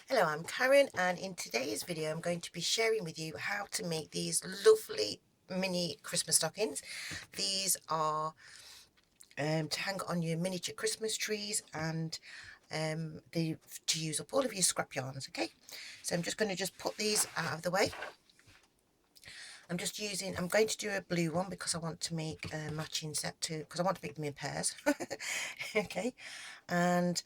Hello, I'm Karen, and in today's video I'm going to be sharing with you how to make these lovely mini Christmas stockings. These are to hang on your miniature Christmas trees, and to use up all of your scrap yarns. Okay, so I'm just going to put these out of the way. I'm going to do a blue one because I want to make a matching set because I want to make them in pairs. Okay, and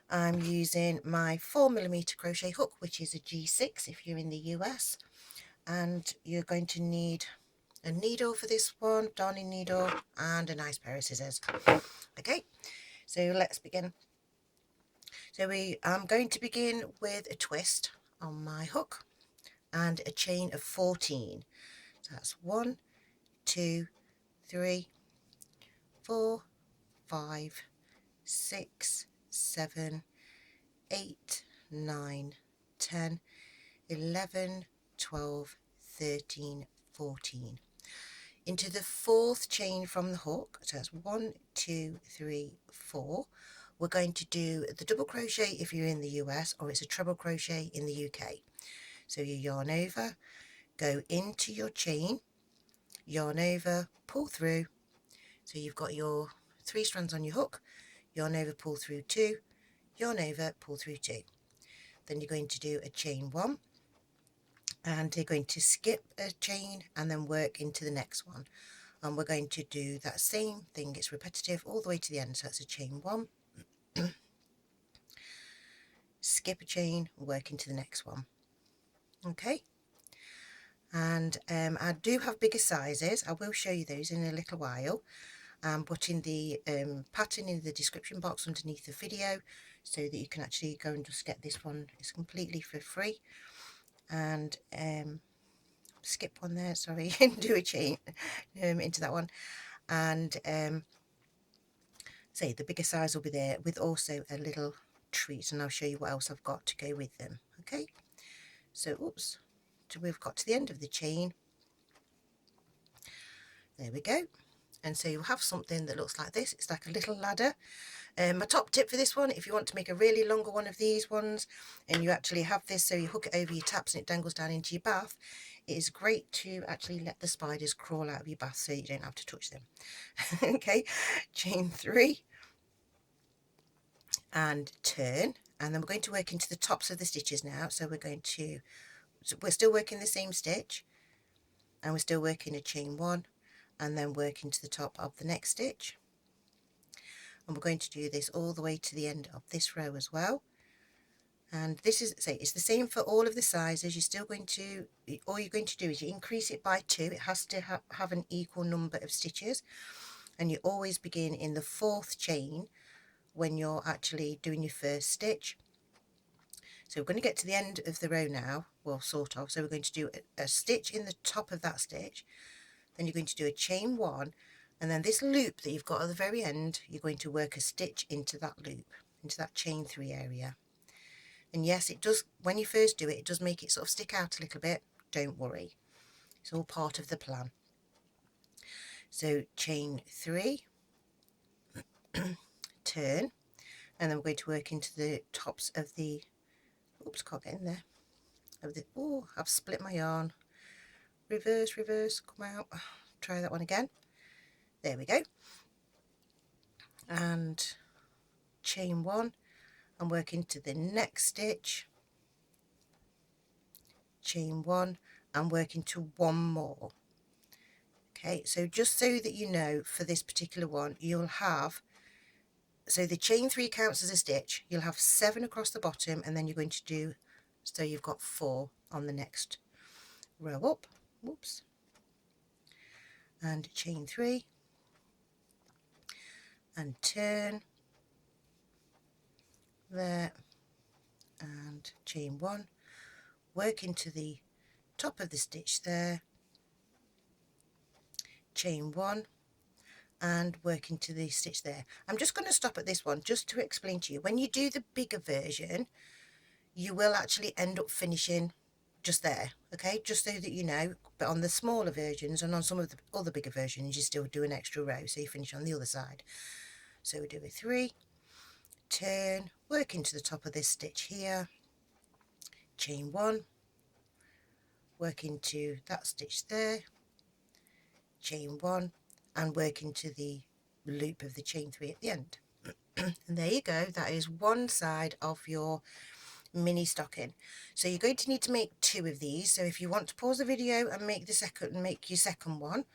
I'm using my 4mm crochet hook, which is a G6 if you're in the US, and you're going to need a needle for this one, darning needle, and a nice pair of scissors. Okay, so let's begin. So I'm going to begin with a twist on my hook and a chain of 14. So that's 1, 2, 3, 4, 5, 6, 7, 8, 9, 10, 11, 12, 13, 14. Into the fourth chain from the hook, so that's 1, 2, 3, 4. We're going to do the double crochet if you're in the US, or it's a treble crochet in the UK. So you yarn over, go into your chain, yarn over, pull through. So you've got your 3 strands on your hook, yarn over, pull through 2, yarn over, pull through 2. Then you're going to do a chain 1, and you're going to skip a chain and then work into the next one, and we're going to do that same thing. It's repetitive all the way to the end. So that's a chain 1, skip a chain, work into the next one. Okay, and I do have bigger sizes. I will show you those in a little while. I'm putting the pattern in the description box underneath the video so that you can actually go and just get this one. It's completely for free. And skip one there, sorry, and do a chain into that one. And say the bigger size will be there with also a little treat, and I'll show you what else I've got to go with them. Okay, so oops, so we've got to the end of the chain. There we go. And so you'll have something that looks like this. It's like a little ladder. My top tip for this one, if you want to make a really longer one of these ones, and you actually have this so you hook it over your taps and it dangles down into your bath, it is great to actually let the spiders crawl out of your bath so you don't have to touch them. Okay, chain 3 and turn, and then we're going to work into the tops of the stitches now. So we're still working the same stitch, and we're still working a chain 1 and then work into the top of the next stitch, and we're going to do this all the way to the end of this row as well. And this is, say, it's the same for all of the sizes. You're still going to, all you're going to do is you increase it by 2. It has to have an equal number of stitches, and you always begin in the 4th chain when you're actually doing your first stitch. So we're going to get to the end of the row now, well, sort of. So we're going to do a stitch in the top of that stitch, then you're going to do a chain 1, and then this loop that you've got at the very end, you're going to work a stitch into that loop, into that chain 3 area. And yes, it does, when you first do it, it does make it sort of stick out a little bit. Don't worry, it's all part of the plan. So chain 3, turn, and then we're going to work into the tops of the, oops, can't get in there, of the, oh, I've split my yarn. Reverse, reverse, come out. Try that one again. There we go. And chain 1 and work into the next stitch, chain 1 and work into one more. Okay, so just so that you know, for this particular one, you'll have, so the chain 3 counts as a stitch, you'll have 7 across the bottom, and then you're going to do, so you've got 4 on the next row up. Whoops. And chain 3 and turn there, and chain 1, work into the top of the stitch there, chain 1 and work into the stitch there. I'm just going to stop at this one just to explain to you, when you do the bigger version, you will actually end up finishing just there, okay, just so that you know. But on the smaller versions and on some of the other bigger versions, you still do an extra row, so you finish on the other side. So we do a 3, turn, work into the top of this stitch here, chain 1, work into that stitch there, chain 1, and work into the loop of the chain 3 at the end. And there you go, that is one side of your mini stocking. So you're going to need to make 2 of these, so if you want to pause the video and make your second one,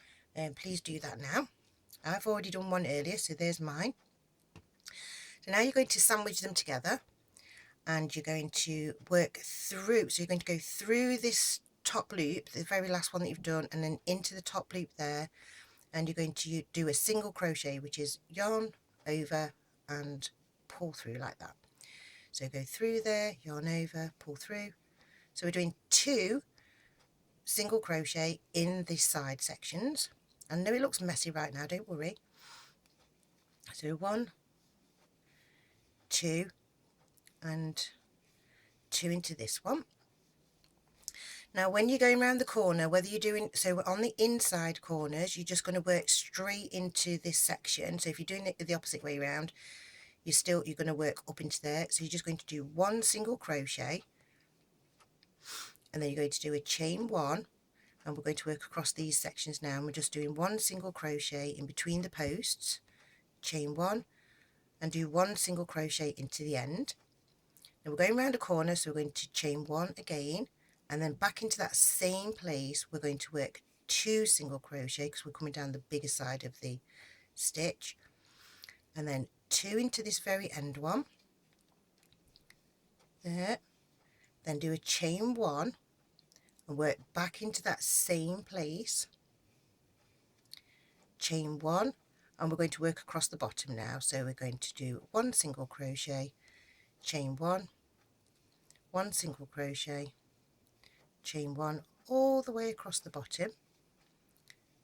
please do that now. I've already done one earlier, so there's mine. So now you're going to sandwich them together, and you're going to work through, so you're going to go through this top loop, the very last one that you've done, and then into the top loop there, and you're going to do a single crochet, which is yarn over and pull through like that. So go through there, yarn over, pull through. So we're doing 2 single crochet in the side sections. I know it looks messy right now, don't worry. So 1, 2, and 2 into this one. Now when you're going around the corner, whether you're doing, so on the inside corners, you're just going to work straight into this section. So if you're doing it the opposite way around, you're going to work up into there. So you're just going to do 1 single crochet, and then you're going to do a chain 1, and we're going to work across these sections now, and we're just doing 1 single crochet in between the posts, chain 1, and do 1 single crochet into the end. Now we're going around a corner, so we're going to chain 1 again, and then back into that same place we're going to work 2 single crochet because we're coming down the bigger side of the stitch, and then 2 into this very end one there, then do a chain 1 and work back into that same place, chain 1, and we're going to work across the bottom now. So we're going to do 1 single crochet, chain 1, 1 single crochet, chain 1, all the way across the bottom.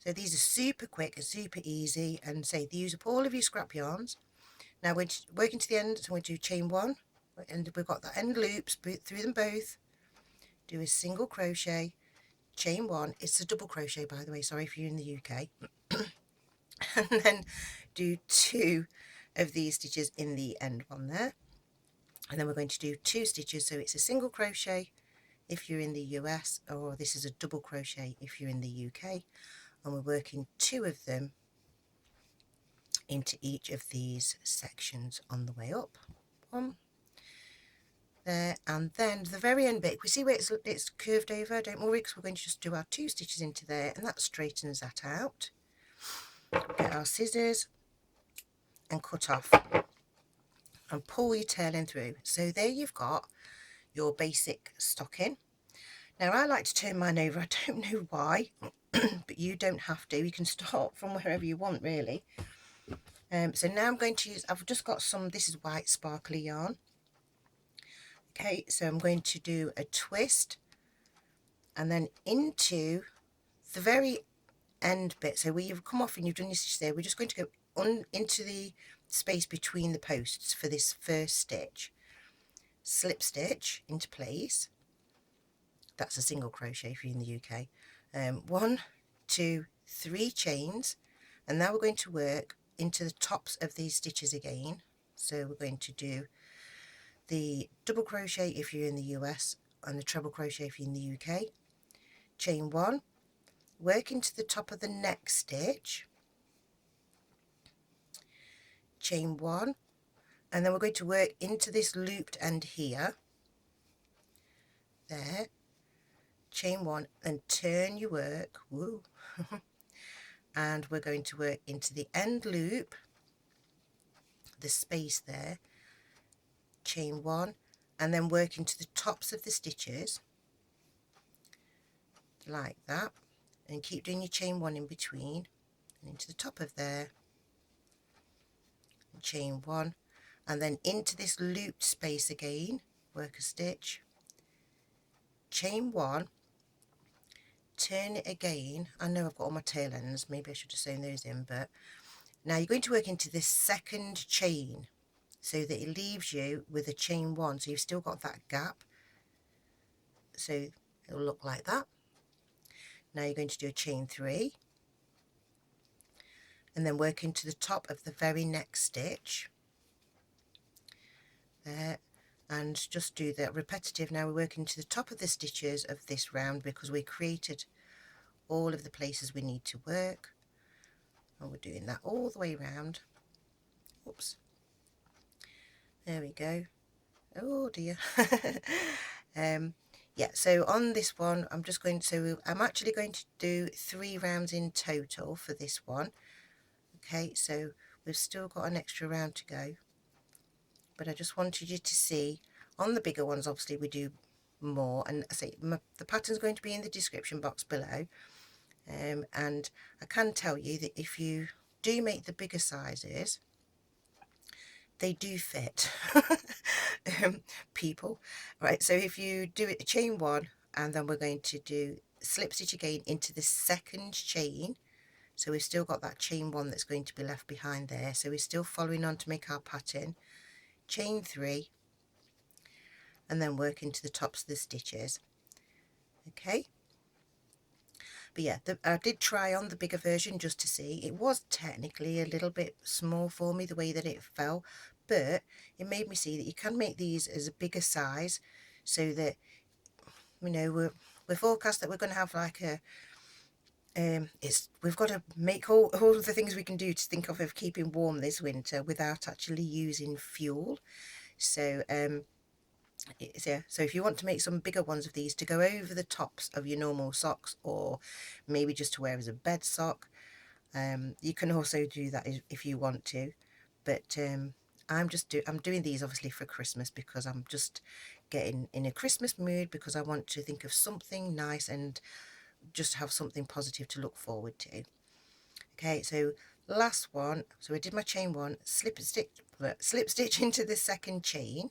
So these are super quick and super easy, and say use up all of your scrap yarns. Now we're working to the end, so we're going to do chain 1, and we've got the end loops through them both, do a single crochet, chain 1, it's a double crochet by the way, sorry if you're in the UK, and then do 2 of these stitches in the end one there, and then we're going to do 2 stitches, so it's a single crochet if you're in the US, or this is a double crochet if you're in the UK, and we're working 2 of them into each of these sections on the way up. 1 there, and then the very end bit, we see where it's curved over, don't worry because we're going to just do our 2 stitches into there, and that straightens that out. Get our scissors and cut off and pull your tail in through. So there you've got your basic stocking. Now I like to turn mine over, I don't know why, but you don't have to, you can start from wherever you want really. So now I'm going to use, I've just got some, this is white sparkly yarn. Okay, so I'm going to do a twist and then into the very end bit, so where you've come off and you've done your stitch there, we're just going to go into the space between the posts for this first stitch, slip stitch into place, that's a single crochet if you're in the UK, 1, 2, 3 chains, and now we're going to work into the tops of these stitches again. So we're going to do the double crochet if you're in the US and the treble crochet if you're in the UK, chain 1, work into the top of the next stitch, chain 1, and then we're going to work into this looped end here, there, chain 1, and turn your work, woo, and we're going to work into the end loop, the space there, chain 1, and then work into the tops of the stitches like that, and keep doing your chain 1 in between and into the top of there, chain 1, and then into this looped space again, work a stitch, chain 1, turn it again. I know I've got all my tail ends, maybe I should have sewn those in, but now you're going to work into this second chain so that it leaves you with a chain 1, so you've still got that gap, so it'll look like that. Now you're going to do a chain 3 and then work into the top of the very next stitch there, and just do that repetitive. Now we're working to the top of the stitches of this round because we created all of the places we need to work, and we're doing that all the way around. Oops, there we go. Oh dear. Yeah, so on this one I'm actually going to do 3 rounds in total for this one. Okay, so we've still got an extra round to go, but I just wanted you to see on the bigger ones obviously we do more, and I say the pattern's going to be in the description box below, and I can tell you that if you do make the bigger sizes, they do fit people, right? So if you do it chain 1, and then we're going to do slip stitch again into the second chain, so we've still got that chain 1 that's going to be left behind there, so we're still following on to make our pattern, chain 3, and then work into the tops of the stitches. Okay, but yeah, I did try on the bigger version just to see. It was technically a little bit small for me the way that it fell, but it made me see that you can make these as a bigger size, so that, you know, we're forecast that we're going to have like a we've got to make all of the things we can do to think of keeping warm this winter without actually using fuel. So yeah, so if you want to make some bigger ones of these to go over the tops of your normal socks, or maybe just to wear as a bed sock, you can also do that if you want to. But I'm doing these obviously for Christmas, because I'm just getting in a Christmas mood, because I want to think of something nice and just have something positive to look forward to. Okay, so last one, so I did my chain 1, slip stitch into the second chain,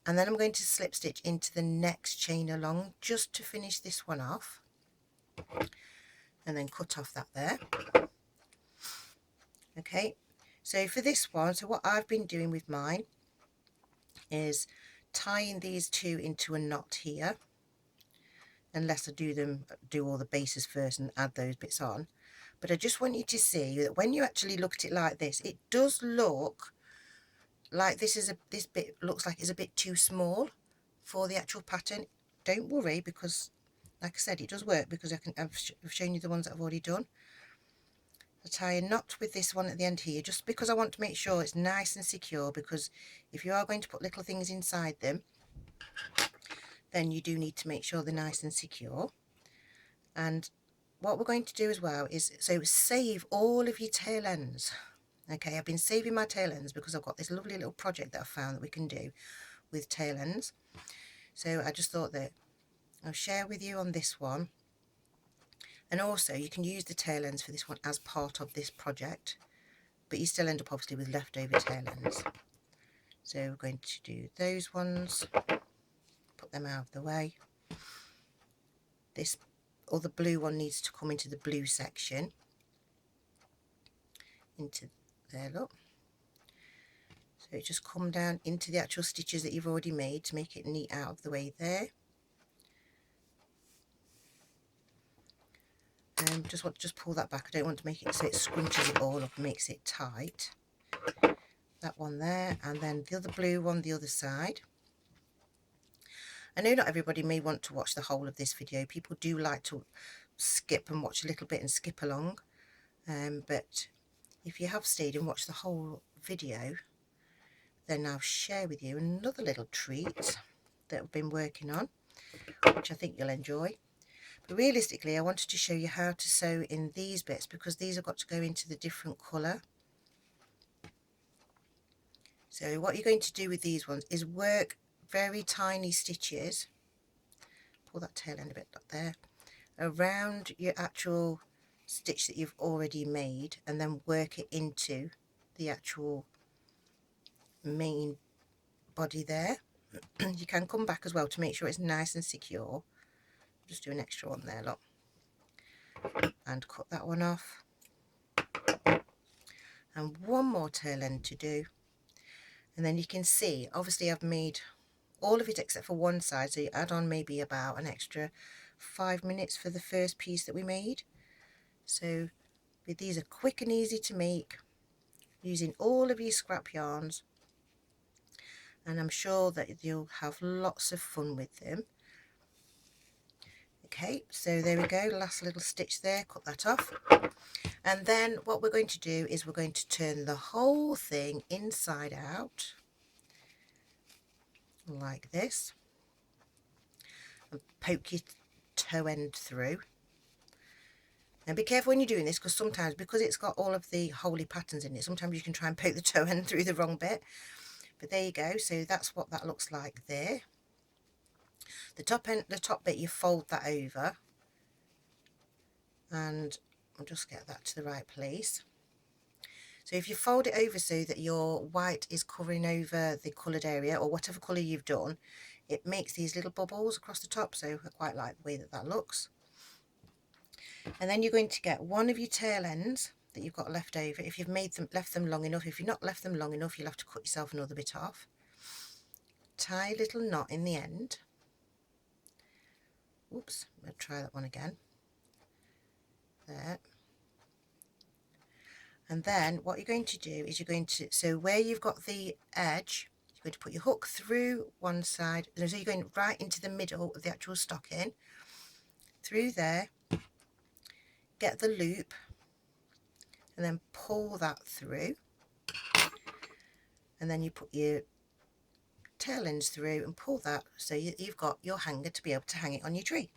and then I'm going to slip stitch into the next chain along just to finish this one off, and then cut off that there. Okay, so for this one, so what I've been doing with mine is tying these 2 into a knot here, unless I do all the bases first and add those bits on. But I just want you to see that when you actually look at it like this, it does look like this bit looks like it's a bit too small for the actual pattern. Don't worry, because like I said, it does work, because I've shown you the ones that I've already done. I tie a knot with this one at the end here, just because I want to make sure it's nice and secure, because if you are going to put little things inside them, then you do need to make sure they're nice and secure. And what we're going to do as well is, so save all of your tail ends. Okay, I've been saving my tail ends because I've got this lovely little project that I found that we can do with tail ends. So I just thought that I'll share with you on this one, and also you can use the tail ends for this one as part of this project, but you still end up obviously with leftover tail ends. So we're going to do those ones, put them out of the way. This other blue one needs to come into the blue section, into there, look. So it just come down into the actual stitches that you've already made to make it neat out of the way there. Just want to pull that back. I don't want to make it so it scrunches it all up and makes it tight. That one there, and then the other blue one the other side. I know not everybody may want to watch the whole of this video. People do like to skip and watch a little bit and skip along, but if you have stayed and watched the whole video, then I'll share with you another little treat that I've been working on, which I think you'll enjoy. But realistically, I wanted to show you how to sew in these bits, because these have got to go into the different colour. So what you're going to do with these ones is work very tiny stitches, pull that tail end a bit up there, around your actual stitch that you've already made, and then work it into the actual main body there. You can come back as well to make sure it's nice and secure. Just do an extra one there, look, and cut that one off, and one more tail end to do. And then you can see obviously I've made all of it except for one side, so you add on maybe about an extra 5 minutes for the first piece that we made. So these are quick and easy to make using all of your scrap yarns, and I'm sure that you'll have lots of fun with them. Okay, so there we go, last little stitch there, cut that off. And then what we're going to do is we're going to turn the whole thing inside out like this and poke your toe end through. And be careful when you're doing this, because sometimes, because it's got all of the holy patterns in it, sometimes you can try and poke the toe end through the wrong bit. But there you go, so that's what that looks like there. The top bit, you fold that over, and I'll just get that to the right place. So if you fold it over so that your white is covering over the coloured area, or whatever colour you've done, it makes these little bubbles across the top, so I quite like the way that that looks. And then you're going to get one of your tail ends that you've got left over. If you've left them long enough, if you've not left them long enough, you'll have to cut yourself another bit off. Tie a little knot in the end. Oops, I'll try that one again. There. And then what you're going to do is you're going to, so where you've got the edge, you're going to put your hook through one side, so you're going right into the middle of the actual stocking, through there, get the loop, and then pull that through, and then you put your tail ends through and pull that, so you've got your hanger to be able to hang it on your tree.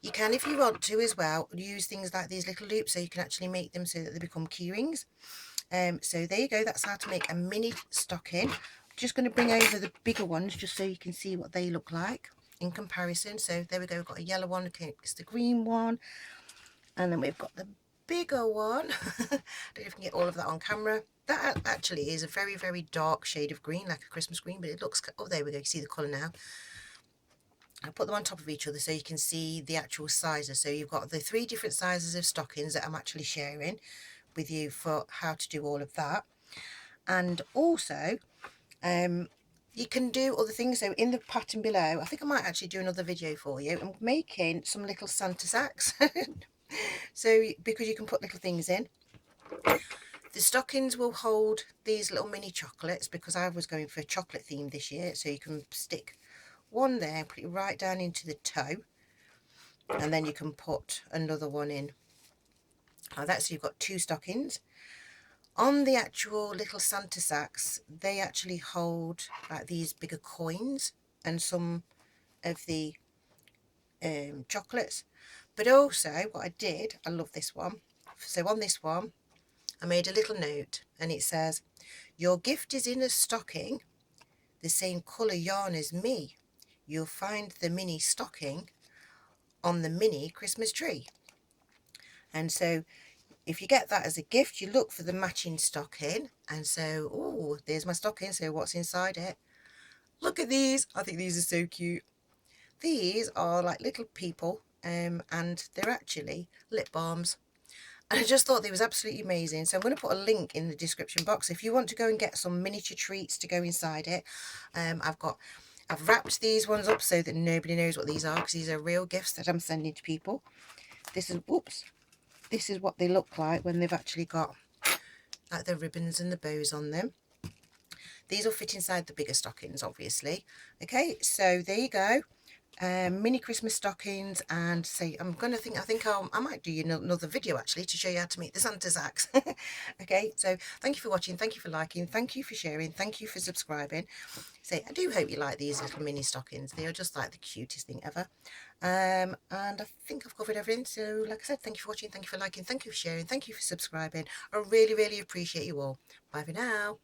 You can, if you want to as well, use things like these little loops, so you can actually make them so that they become key rings. So there you go, that's how to make a mini stocking. I'm just going to bring over the bigger ones just so you can see what they look like in comparison. So there we go, we've got a yellow one, okay, it's the green one, and then we've got the bigger one. I don't know if you can get all of that on camera. That actually is a very, very dark shade of green, like a Christmas green, but it looks, oh there we go, you see the colour now. I'll put them on top of each other so you can see the actual sizes. So you've got the 3 different sizes of stockings that I'm actually sharing with you for how to do all of that. And also you can do other things. So in the pattern below, I think I might actually do another video for you. I'm making some little Santa sacks. So because you can put little things in. The stockings will hold these little mini chocolates, because I was going for a chocolate theme this year. So you can stick one there, put it right down into the toe, and then you can put another one in. That's, so you've got 2 stockings. On the actual little Santa sacks, they actually hold like these bigger coins and some of the chocolates. But also what I did, I love this one. So on this one, I made a little note, and it says, "Your gift is in a stocking, the same colour yarn as me. You'll find the mini stocking on the mini Christmas tree." And so if you get that as a gift, you look for the matching stocking, and so, oh, there's my stocking, so what's inside it? Look at these. I think these are so cute. These are like little people, and they're actually lip balms. And I just thought they was absolutely amazing. So I'm going to put a link in the description box if you want to go and get some miniature treats to go inside it. I've wrapped these ones up so that nobody knows what these are, because these are real gifts that I'm sending to people. This is, whoops, this is what they look like when they've actually got like the ribbons and the bows on them. These will fit inside the bigger stockings, obviously. Okay, so there you go. Mini Christmas stockings. And say, I think I might do another video actually to show you how to make the Santa sacks. Okay, so thank you for watching, thank you for liking, thank you for sharing, thank you for subscribing. So I do hope you like these little mini stockings. They are just like the cutest thing ever. And I think I've covered everything. So like I said, thank you for watching, thank you for liking, thank you for sharing, thank you for subscribing. I really, really appreciate you all. Bye for now.